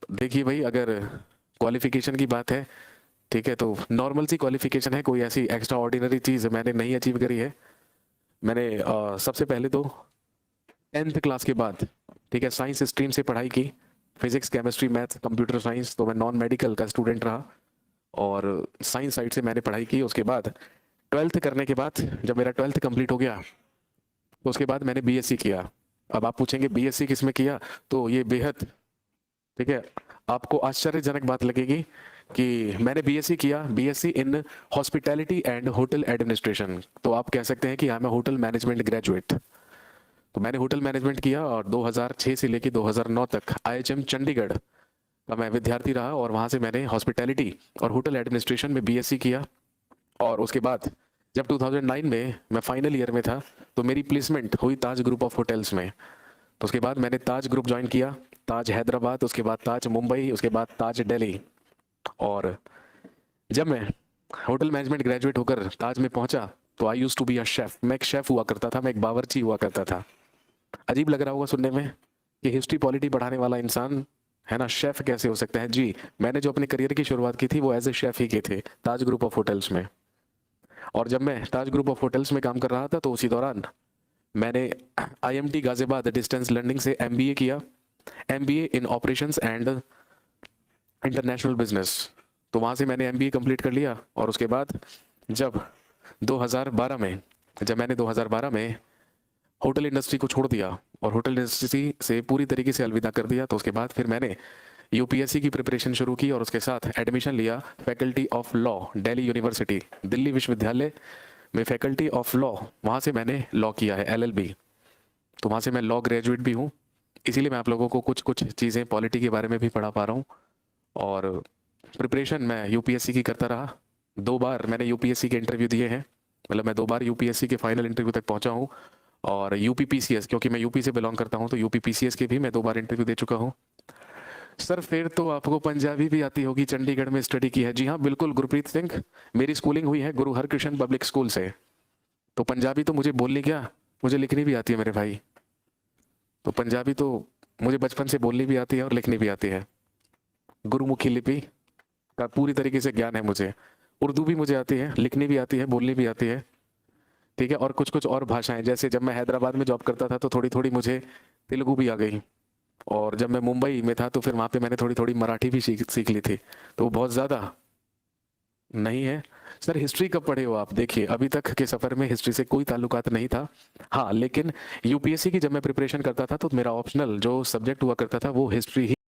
देखिए भाई, अगर क्वालिफिकेशन की बात है, ठीक है, तो नॉर्मल सी क्वालिफिकेशन है, कोई ऐसी एक्स्ट्रा ऑर्डिनरी चीज़ मैंने नहीं अचीव करी है। मैंने सबसे पहले तो 10th क्लास के बाद, ठीक है, साइंस स्ट्रीम से पढ़ाई की। Physics, chemistry, math, computer science, तो मैं नॉन मेडिकल का स्टूडेंट रहा और साइंस साइड से मैंने पढ़ाई की। उसके बाद 12th करने के बाद जब मेरा 12th कंप्लीट हो गया, तो उसके बाद मैंने बीएससी किया। अब आप पूछेंगे बीएससी किस में किया, तो ये बेहद, ठीक है, आपको आश्चर्यजनक बात लगेगी कि मैंने बीएससी किया, BSc in hospitality and hotel administration. तो आप कह सकते हैं कि I am hotel management graduate. तो मैंने होटल मैनेजमेंट किया और 2006 से लेकर 2009 तक आईएचएम चंडीगढ़ का मैं विद्यार्थी रहा और वहाँ से मैंने हॉस्पिटैलिटी और होटल एडमिनिस्ट्रेशन में बीएससी किया। और उसके बाद जब 2009 में मैं फाइनल ईयर में था, तो मेरी प्लेसमेंट हुई ताज ग्रुप ऑफ होटल्स में। तो उसके बाद मैंने ताज ग्रुप ज्वाइन किया, ताज हैदराबाद, उसके बाद ताज मुंबई, उसके बाद ताज दिल्ली। और जब मैं होटल मैनेजमेंट ग्रेजुएट होकर ताज में पहुंचा, तो I used to be a chef. मैं एक शेफ हुआ करता था, मैं एक बावर्ची हुआ करता था। अजीब लग रहा होगा सुनने में कि हिस्ट्री पॉलिटी पढ़ाने वाला इंसान, है ना, शेफ कैसे हो सकता है। जी, मैंने जो अपने करियर की शुरुआत की थी वो एज ए शेफ ही की थी ताज ग्रुप ऑफ होटल्स में। और जब मैं ताज ग्रुप ऑफ होटल्स में काम कर रहा था, तो उसी दौरान मैंने आईएमटी गाजियाबाद डिस्टेंस लर्निंग से एमबीए किया, MBA in operations and international business. तो वहाँ से मैंने एमबीए कंप्लीट कर लिया। और उसके बाद जब 2012 में जब मैंने 2012 में होटल इंडस्ट्री को छोड़ दिया और होटल इंडस्ट्री से पूरी तरीके से अलविदा कर दिया, तो उसके बाद फिर मैंने यूपीएससी की प्रिपरेशन शुरू की और उसके साथ एडमिशन लिया faculty of law, Delhi university, Delhi विश्वविद्यालय में फैकल्टी ऑफ लॉ। वहाँ से मैंने लॉ किया है, एलएलबी। तो वहाँ से मैं लॉ ग्रेजुएट भी हूँ। इसीलिए मैं आप लोगों को कुछ कुछ चीज़ें पॉलिटी के बारे में भी पढ़ा पा रहा हूँ। और प्रिपरेशन मैं यूपीएससी की करता रहा। 2 बार मैंने यूपीएससी के इंटरव्यू दिए हैं, मतलब मैं 2 बार यूपीएससी के फाइनल इंटरव्यू तक पहुंचा हूँ। और यूपीपीसीएस, क्योंकि मैं यूपी से बिलोंग करता हूँ, तो यूपीपीसीएस के भी मैं 2 बार इंटरव्यू दे चुका हूँ। सर फिर तो आपको पंजाबी भी आती होगी, चंडीगढ़ में स्टडी की है। जी हाँ बिल्कुल गुरप्रीत सिंह, मेरी स्कूलिंग हुई है गुरु हरकृष्ण पब्लिक स्कूल से। तो पंजाबी तो मुझे बोलनी क्या, मुझे लिखनी भी आती है मेरे भाई। तो पंजाबी तो मुझे बचपन से बोलनी भी आती है और लिखनी भी आती है। गुरुमुखी लिपि का पूरी तरीके से ज्ञान है मुझे। उर्दू भी मुझे आती है, लिखनी भी आती है, बोलनी भी आती है, ठीक है। और कुछ कुछ और भाषाएं, जैसे जब मैं हैदराबाद में जॉब करता था तो थोड़ी थोड़ी मुझे तेलुगु भी आ गई। और जब मैं मुंबई में था तो फिर वहाँ पे मैंने थोड़ी थोड़ी मराठी भी सीख ली थी। तो वो बहुत ज़्यादा नहीं है। सर हिस्ट्री कब पढ़े हो आप? देखिए अभी तक के सफ़र में हिस्ट्री से कोई ताल्लुकात नहीं था। हाँ लेकिन यूपीएससी की जब मैं प्रिपरेशन करता था, तो मेरा ऑप्शनल जो सब्जेक्ट हुआ करता था वो हिस्ट्री ही